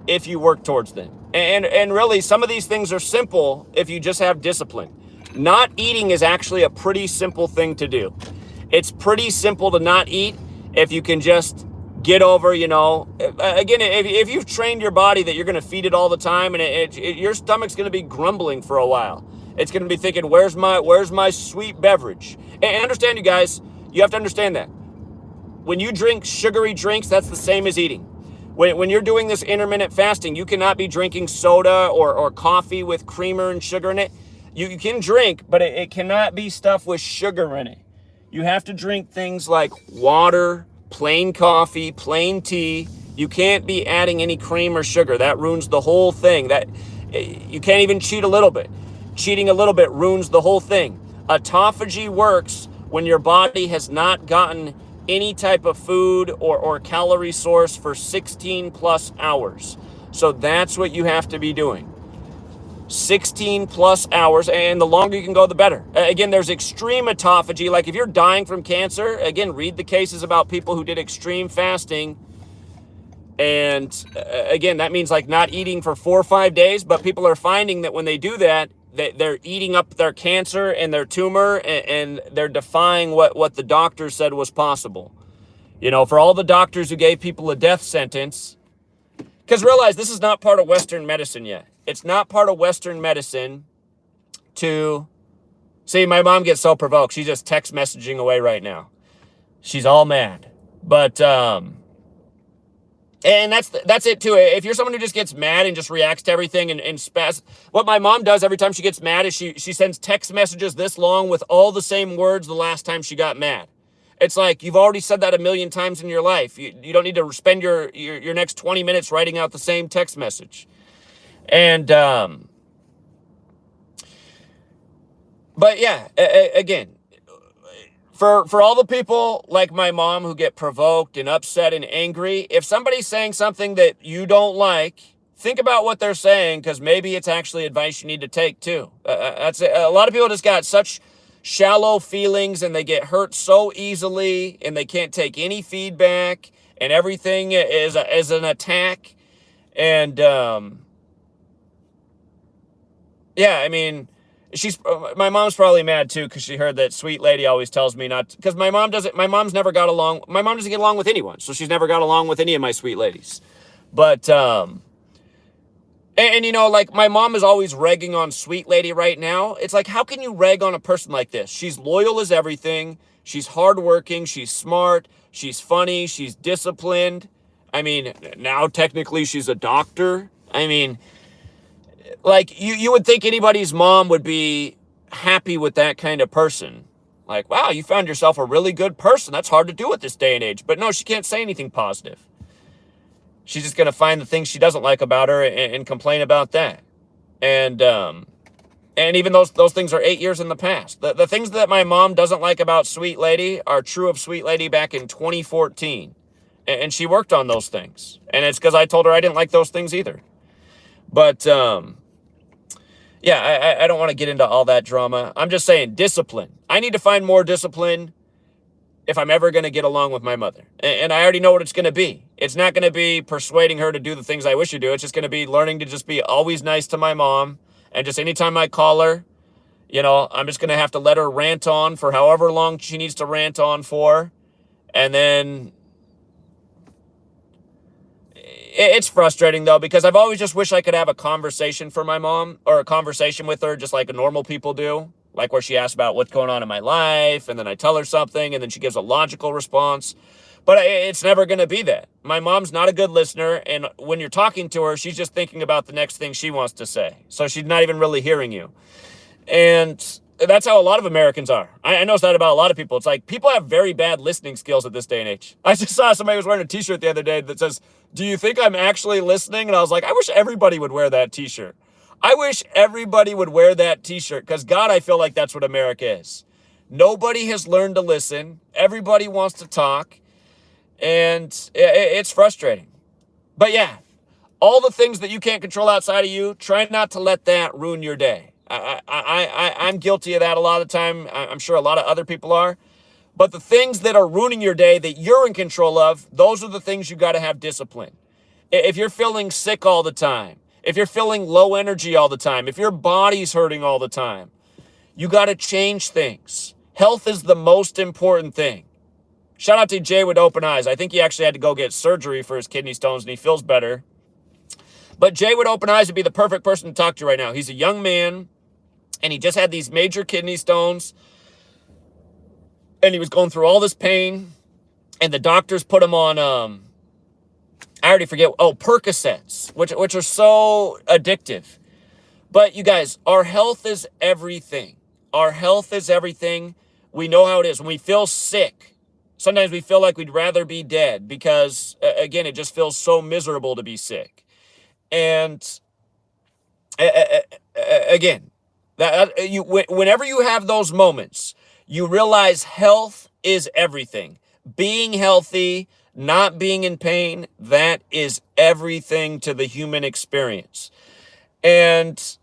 Speaker 1: if you work towards them. And really, some of these things are simple if you just have discipline. Not eating is actually a pretty simple thing to do. It's pretty simple to not eat if you can just get over, you know, again, if you've trained your body that you're going to feed it all the time, and your stomach's going to be grumbling for a while. It's going to be thinking, where's my sweet beverage? And understand, you guys, you have to understand that. When you drink sugary drinks, that's the same as eating. When you're doing this intermittent fasting, you cannot be drinking soda or coffee with creamer and sugar in it. You can drink, but it cannot be stuff with sugar in it. You have to drink things like water, plain coffee, plain tea. You can't be adding any cream or sugar. That ruins the whole thing. That you can't even cheat a little bit. Cheating a little bit ruins the whole thing. Autophagy works when your body has not gotten any type of food or calorie source for 16 plus hours. So that's what you have to be doing. 16 plus hours, and the longer you can go, the better. Again, there's extreme autophagy. Like if you're dying from cancer, again, read the cases about people who did extreme fasting. And again, that means like not eating for 4 or 5 days, but people are finding that when they do that, they're eating up their cancer and their tumor, and they're defying what the doctor said was possible. You know, for all the doctors who gave people a death sentence, because realize this is not part of Western medicine yet. It's not part of Western medicine to... See, my mom gets so provoked. She's just text messaging away right now. She's all mad. But, and that's it too. If you're someone who just gets mad and just reacts to everything and spaz, what my mom does every time she gets mad is she sends text messages this long with all the same words the last time she got mad. It's like, you've already said that 1,000,000 times in your life. You don't need to spend your next 20 minutes writing out the same text message. And, but yeah, again, for all the people like my mom who get provoked and upset and angry, if somebody's saying something that you don't like, think about what they're saying, because maybe it's actually advice you need to take too. That's it. A lot of people just got such shallow feelings, and they get hurt so easily, and they can't take any feedback, and everything is an attack. And yeah, I mean, my mom's probably mad too, because she heard that sweet lady always tells me not to, because my mom doesn't get along with anyone, so she's never got along with any of my sweet ladies. But and you know, like, my mom is always ragging on sweet lady right now. It's like, how can you rag on a person like this? She's loyal as everything. She's hardworking. She's smart. She's funny. She's disciplined. I mean, now technically she's a doctor. I mean, like, you would think anybody's mom would be happy with that kind of person. Like, wow, you found yourself a really good person. That's hard to do at this day and age. But no, she can't say anything positive. She's just going to find the things she doesn't like about her and complain about that. And even those things are 8 years in the past. The things that my mom doesn't like about Sweet Lady are true of Sweet Lady back in 2014. And she worked on those things. And it's because I told her I didn't like those things either. But, yeah, I don't want to get into all that drama. I'm just saying discipline. I need to find more discipline if I'm ever going to get along with my mother. And I already know what it's going to be. It's not going to be persuading her to do the things I wish she'd do. It's just going to be learning to just be always nice to my mom. And just anytime I call her, I'm just going to have to let her rant on for however long she needs to rant on for. And then it's frustrating, though, because I've always just wished I could have a conversation for my mom, or a conversation with her just like normal people do. Like where she asks about what's going on in my life, and then I tell her something, and then she gives a logical response. But it's never going to be that. My mom's not a good listener, and when you're talking to her, she's just thinking about the next thing she wants to say. So she's not even really hearing you. And that's how a lot of Americans are. I noticed that about a lot of people. It's like people have very bad listening skills at this day and age. I just saw somebody was wearing a t-shirt the other day that says, "Do you think I'm actually listening?" And I was like, I wish everybody would wear that t-shirt. I wish everybody would wear that t-shirt, because God, I feel like that's what America is. Nobody has learned to listen. Everybody wants to talk. And it's frustrating. But yeah, all the things that you can't control outside of you, try not to let that ruin your day. I'm guilty of that a lot of the time. I'm sure a lot of other people are. But the things that are ruining your day that you're in control of, those are the things you got to have discipline. If you're feeling sick all the time, if you're feeling low energy all the time, if your body's hurting all the time, you got to change things. Health is the most important thing. Shout out to Jay with open eyes. I think he actually had to go get surgery for his kidney stones, and he feels better. But Jay with open eyes would be the perfect person to talk to right now. He's a young man, and he just had these major kidney stones, and he was going through all this pain, and the doctors put him on, I already forget, Percocets, which are so addictive. But you guys, our health is everything. Our health is everything. We know how it is. When we feel sick, sometimes we feel like we'd rather be dead because, again, it just feels so miserable to be sick. And again, whenever you have those moments, you realize health is everything. Being healthy, not being in pain, that is everything to the human experience. And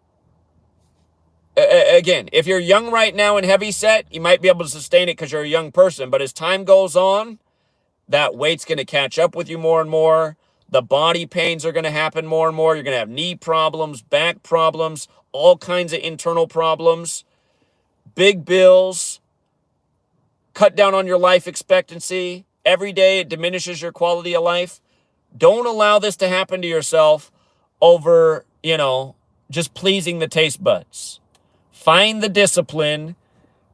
Speaker 1: again, if you're young right now and heavy set, you might be able to sustain it because you're a young person. But as time goes on, that weight's going to catch up with you more and more. The body pains are going to happen more and more. You're going to have knee problems, back problems, all kinds of internal problems, big bills, cut down on your life expectancy. Every day it diminishes your quality of life. Don't allow this to happen to yourself over, just pleasing the taste buds. Find the discipline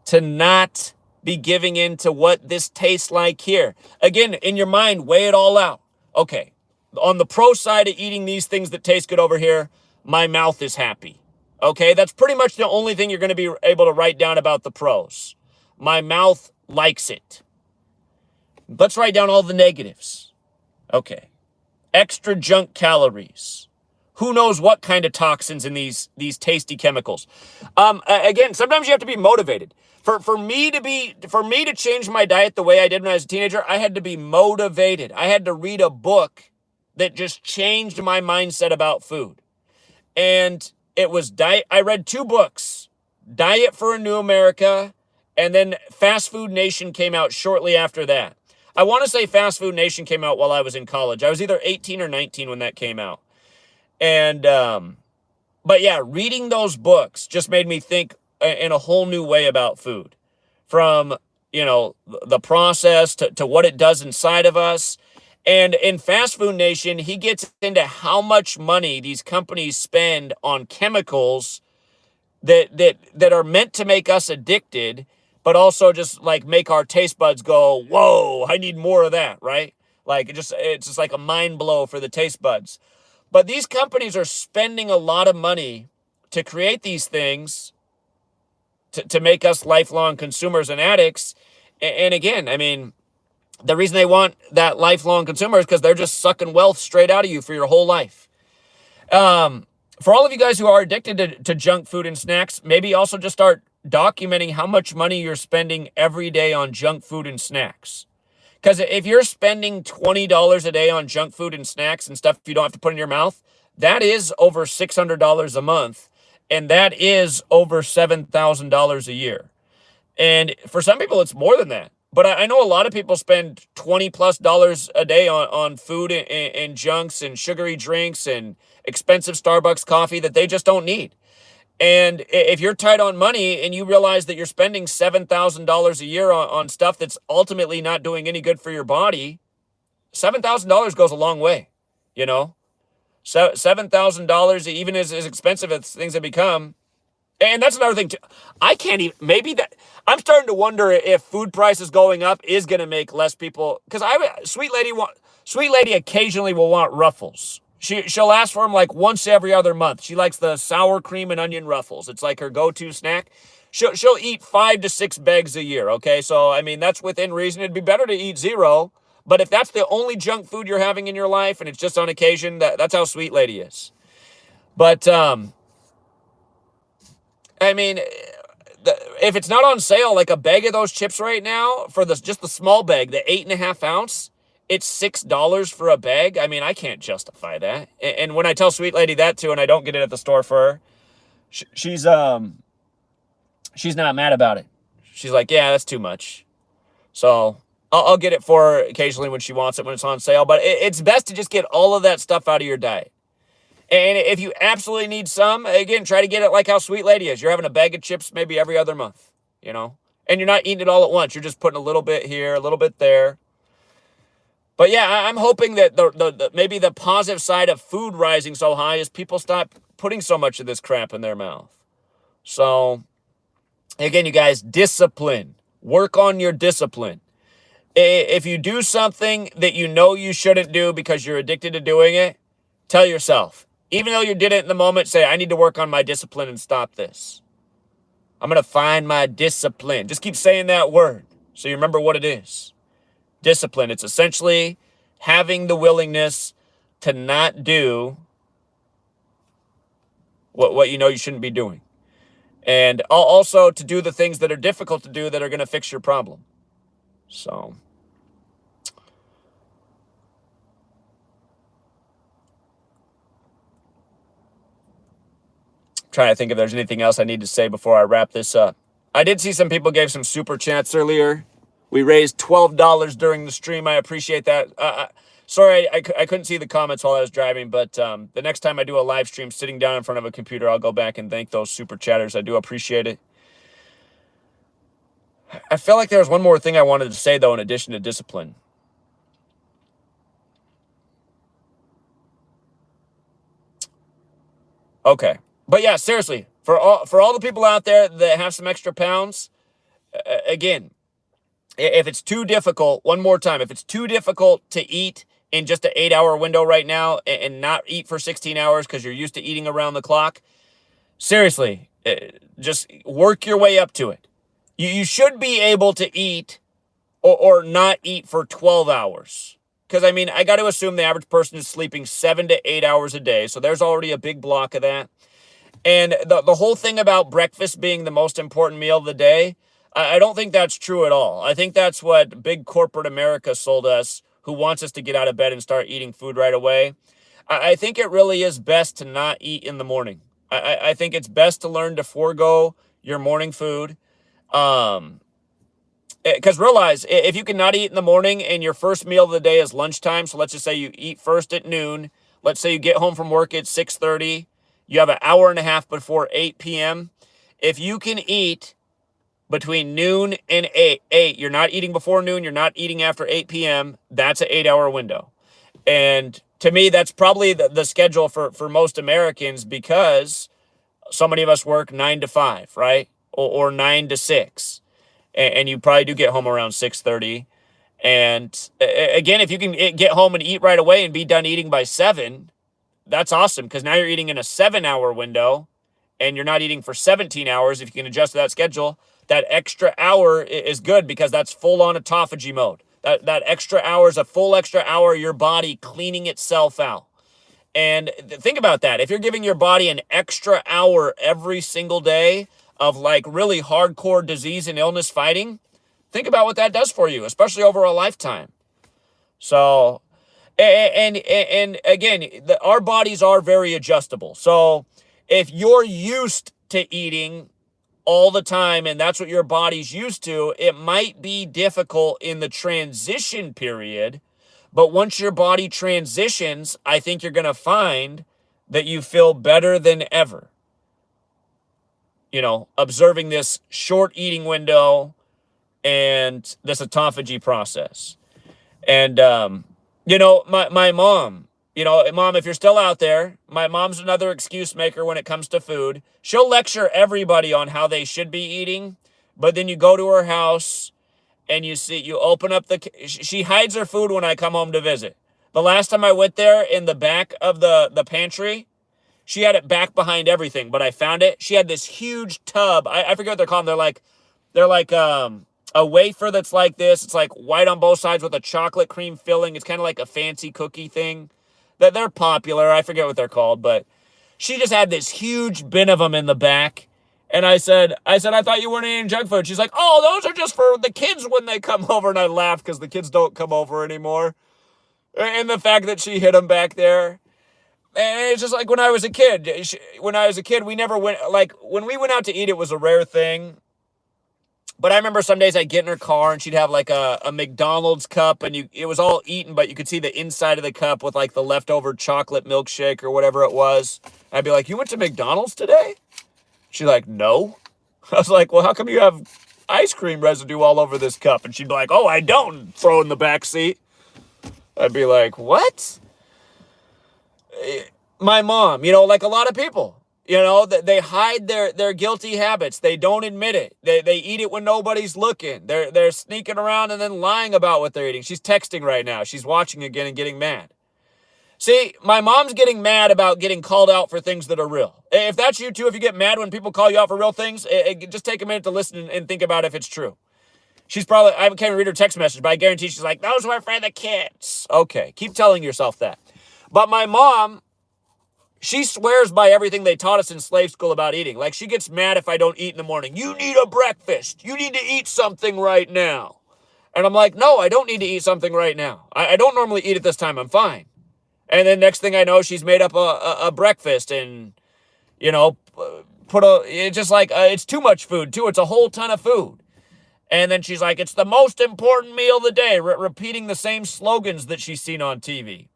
Speaker 1: to not be giving in to what this tastes like here. Again, in your mind, weigh it all out. Okay, on the pro side of eating these things that taste good over here, my mouth is happy. Okay, that's pretty much the only thing you're going to be able to write down about the pros. My mouth likes it. Let's write down all the negatives. Okay, extra junk calories. Who knows what kind of toxins in these tasty chemicals? Again, sometimes you have to be motivated. For me to change my diet the way I did when I was a teenager, I had to be motivated. I had to read a book that just changed my mindset about food. And it was diet. I read 2 books, Diet for a New America, and then Fast Food Nation came out shortly after that. I want to say Fast Food Nation came out while I was in college. I was either 18 or 19 when that came out. And, but yeah, reading those books just made me think in a whole new way about food. From, the process to what it does inside of us. And in Fast Food Nation, he gets into how much money these companies spend on chemicals that are meant to make us addicted, but also just like make our taste buds go, whoa, I need more of that, right? Like it's just like a mind blow for the taste buds. But these companies are spending a lot of money to create these things, to make us lifelong consumers and addicts. And again, I mean, the reason they want that lifelong consumer is because they're just sucking wealth straight out of you for your whole life. For all of you guys who are addicted to junk food and snacks, maybe also just start documenting how much money you're spending every day on junk food and snacks. Because if you're spending $20 a day on junk food and snacks and stuff you don't have to put in your mouth, that is over $600 a month. And that is over $7,000 a year. And for some people, it's more than that. But I know a lot of people spend $20+ a day on food and junks and sugary drinks and expensive Starbucks coffee that they just don't need. And if you're tight on money and you realize that you're spending $7,000 a year on stuff that's ultimately not doing any good for your body, $7,000 goes a long way, you know? So $7,000, even as expensive as things have become. And that's another thing too. I can't even, maybe that, I'm starting to wonder if food prices going up is going to make less people, because Sweet Lady occasionally will want Ruffles. She'll ask for them like once every other month. She likes the sour cream and onion Ruffles. It's like her go-to snack. She'll eat 5 to 6 bags a year, okay? So, I mean, that's within reason. It'd be better to eat 0. But if that's the only junk food you're having in your life and it's just on occasion, that's how Sweet Lady is. But, I mean, if it's not on sale, like a bag of those chips right now, for just the small bag, the 8.5 ounce, it's $6 for a bag. I mean, I can't justify that. And when I tell Sweet Lady that too, and I don't get it at the store for her, she's not mad about it. She's like, yeah, that's too much. So I'll get it for her occasionally when she wants it, when it's on sale. But it's best to just get all of that stuff out of your diet. And if you absolutely need some, again, try to get it like how Sweet Lady is. You're having a bag of chips maybe every other month, you know? And you're not eating it all at once. You're just putting a little bit here, a little bit there. But yeah, I'm hoping that maybe the positive side of food rising so high is people stop putting so much of this crap in their mouth. So, again, you guys, discipline. Work on your discipline. If you do something that you know you shouldn't do because you're addicted to doing it, tell yourself, even though you did it in the moment, say, I need to work on my discipline and stop this. I'm going to find my discipline. Just keep saying that word so you remember what it is. Discipline. It's essentially having the willingness to not do what you know you shouldn't be doing. And also to do the things that are difficult to do that are going to fix your problem. So, trying to think if there's anything else I need to say before I wrap this up. I did see some people gave some super chats earlier. We raised $12 during the stream. I appreciate that. Sorry, I couldn't see the comments while I was driving, but the next time I do a live stream sitting down in front of a computer, I'll go back and thank those super chatters. I do appreciate it. I felt like there was one more thing I wanted to say, though, in addition to discipline. Okay. But yeah, seriously, for all the people out there that have some extra pounds, again, if it's too difficult, one more time, if it's too difficult to eat in just an 8-hour window right now and not eat for 16 hours because you're used to eating around the clock, seriously, just work your way up to it. You should be able to eat or not eat for 12 hours. Because, I mean, I got to assume the average person is sleeping 7 to 8 hours a day. So there's already a big block of that. And the whole thing about breakfast being the most important meal of the day, I don't think that's true at all. I think that's what big corporate America sold us, who wants us to get out of bed and start eating food right away. I think it really is best to not eat in the morning. I think it's best to learn to forego your morning food. Because realize, if you cannot eat in the morning and your first meal of the day is lunchtime, so let's just say you eat first at noon. Let's say you get home from work at 6:30. You have an hour and a half before 8 p.m. If you can eat between noon and 8, you're not eating before noon, you're not eating after 8 p.m., that's an 8-hour window. And to me, that's probably the schedule for most Americans, because so many of us work 9 to 5, right? Or 9 to 6. And you probably do get home around 6:30. And again, if you can get home and eat right away and be done eating by 7, that's awesome, because now you're eating in a 7-hour window and you're not eating for 17 hours, if you can adjust to that schedule, that extra hour is good because that's full-on autophagy mode. That extra hour is a full extra hour, your body cleaning itself out. And think about that. If you're giving your body an extra hour every single day of like really hardcore disease and illness fighting, think about what that does for you, especially over a lifetime. So, and again, our bodies are very adjustable. So if you're used to eating all the time and that's what your body's used to, it might be difficult in the transition period. But once your body transitions, I think you're going to find that you feel better than ever. You know, observing this short eating window and this autophagy process. And, you know, my mom, you know, Mom, if you're still out there, my mom's another excuse maker when it comes to food. She'll lecture everybody on how they should be eating, but then you go to her house and you open up she hides her food when I come home to visit. The last time I went there, in the back of the pantry, she had it back behind everything, but I found it. She had this huge tub. I forget what they're called. They're like a wafer that's like this. It's like white on both sides with a chocolate cream filling. It's kind of like a fancy cookie thing. They're popular. I forget what they're called, but she just had this huge bin of them in the back. And I said, I thought you weren't eating junk food. She's like, oh, those are just for the kids when they come over. And I laughed because the kids don't come over anymore. And the fact that she hid them back there. And it's just like when I was a kid. We never went, like when we went out to eat, it was a rare thing. But I remember some days I'd get in her car and she'd have like a McDonald's cup and it was all eaten, but you could see the inside of the cup with like the leftover chocolate milkshake or whatever it was. I'd be like, you went to McDonald's today? She's like, no. I was like, well, how come you have ice cream residue all over this cup? And she'd be like, oh, I don't. Throw in the back seat. I'd be like, what? My mom, you know, like a lot of people, you know, they hide their guilty habits. They don't admit it. They eat it when nobody's looking. They're sneaking around and then lying about what they're eating. She's texting right now. She's watching again and getting mad. See, my mom's getting mad about getting called out for things that are real. If that's you too, if you get mad when people call you out for real things, just take a minute to listen and think about if it's true. She's probably, I can't even read her text message, but I guarantee she's like, those were for the kids. Okay, keep telling yourself that. But my mom, she swears by everything they taught us in slave school about eating. Like, she gets mad if I don't eat in the morning. You need a breakfast. You need to eat something right now. And I'm like, no, I don't need to eat something right now. I don't normally eat at this time. I'm fine. And then next thing I know, she's made up a breakfast and, you know, it's just like, it's too much food too. It's a whole ton of food. And then she's like, it's the most important meal of the day, repeating the same slogans that she's seen on TV.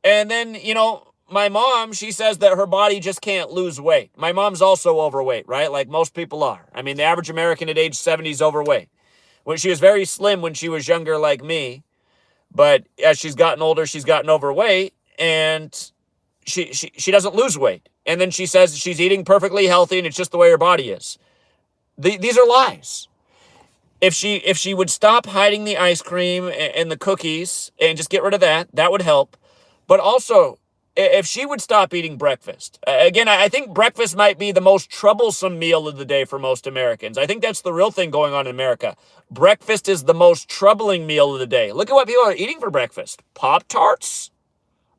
Speaker 1: And then, you know, my mom, she says that her body just can't lose weight. My mom's also overweight, right? Like most people are. I mean, the average American at age 70 is overweight. When she was very slim when she was younger like me. But as she's gotten older, she's gotten overweight and she doesn't lose weight. And then she says she's eating perfectly healthy and it's just the way her body is. These are lies. If she would stop hiding the ice cream and the cookies and just get rid of that, that would help. But also, if she would stop eating breakfast. Again, I think breakfast might be the most troublesome meal of the day for most Americans. I think that's the real thing going on in America. Breakfast is the most troubling meal of the day. Look at what people are eating for breakfast. Pop-Tarts?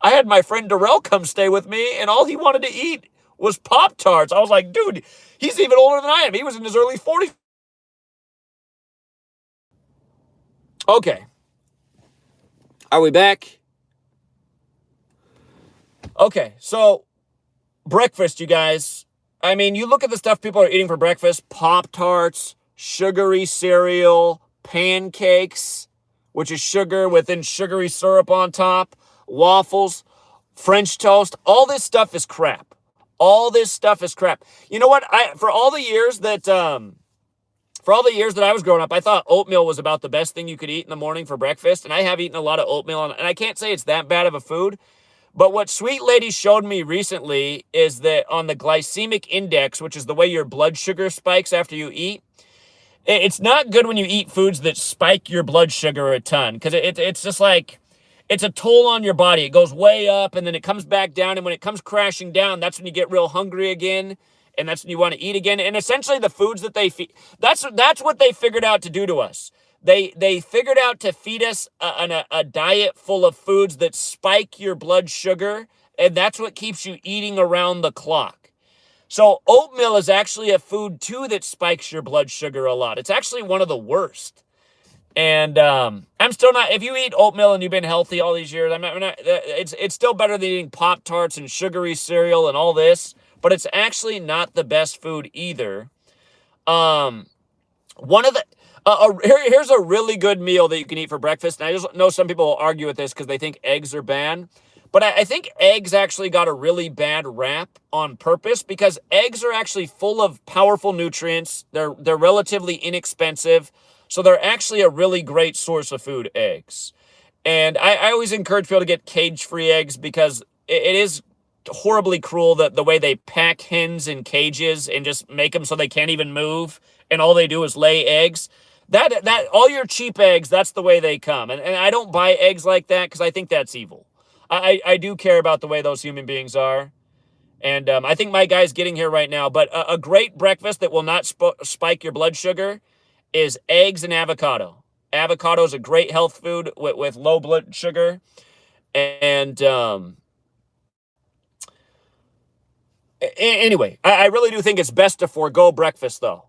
Speaker 1: I had my friend Darrell come stay with me, and all he wanted to eat was Pop-Tarts. I was like, dude, he's even older than I am. He was in his early 40s. Okay. Are we back? Okay, so breakfast, you guys. I mean, you look at the stuff people are eating for breakfast. Pop-Tarts, sugary cereal, pancakes, which is sugar with then sugary syrup on top, waffles, French toast. All this stuff is crap. All this stuff is crap. You know what? For all the years that I was growing up, I thought oatmeal was about the best thing you could eat in the morning for breakfast. And I have eaten a lot of oatmeal, and I can't say it's that bad of a food. But what Sweet Lady showed me recently is that on the glycemic index, which is the way your blood sugar spikes after you eat, it's not good when you eat foods that spike your blood sugar a ton. Because it's just like, it's a toll on your body. It goes way up and then it comes back down. And when it comes crashing down, that's when you get real hungry again. and that's when you want to eat again. And essentially the foods that they feed, that's what they figured out to do to us. They figured out to feed us a diet full of foods that spike your blood sugar, and that's what keeps you eating around the clock. So oatmeal is actually a food too that spikes your blood sugar a lot. It's actually one of the worst. And I'm still not. If you eat oatmeal and you've been healthy all these years, it's still better than eating Pop-Tarts and sugary cereal and all this. But it's actually not the best food either. One of the here's a really good meal that you can eat for breakfast. And I just know some people will argue with this because they think eggs are bad. But I think eggs actually got a really bad rap on purpose because eggs are actually full of powerful nutrients. They're relatively inexpensive. So they're actually a really great source of food, eggs. And I always encourage people to get cage-free eggs because it is horribly cruel the way they pack hens in cages and just make them so they can't even move. And all they do is lay eggs. That all your cheap eggs, that's the way they come. And I don't buy eggs like that because I think that's evil. I do care about the way those human beings are. And I think my guy's getting here right now. But a great breakfast that will not spike your blood sugar is eggs and avocado. Avocado is a great health food with low blood sugar. And anyway, I really do think it's best to forego breakfast, though.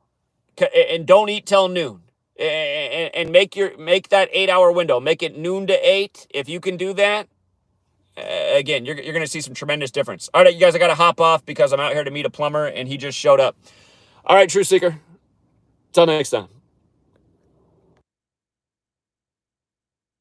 Speaker 1: And don't eat till noon. And make that 8-hour window. Make it noon to 8. If you can do that, again, you're going to see some tremendous difference. All right, you guys, I got to hop off because I'm out here to meet a plumber, and he just showed up. All right, Truth Seeker. Till next time.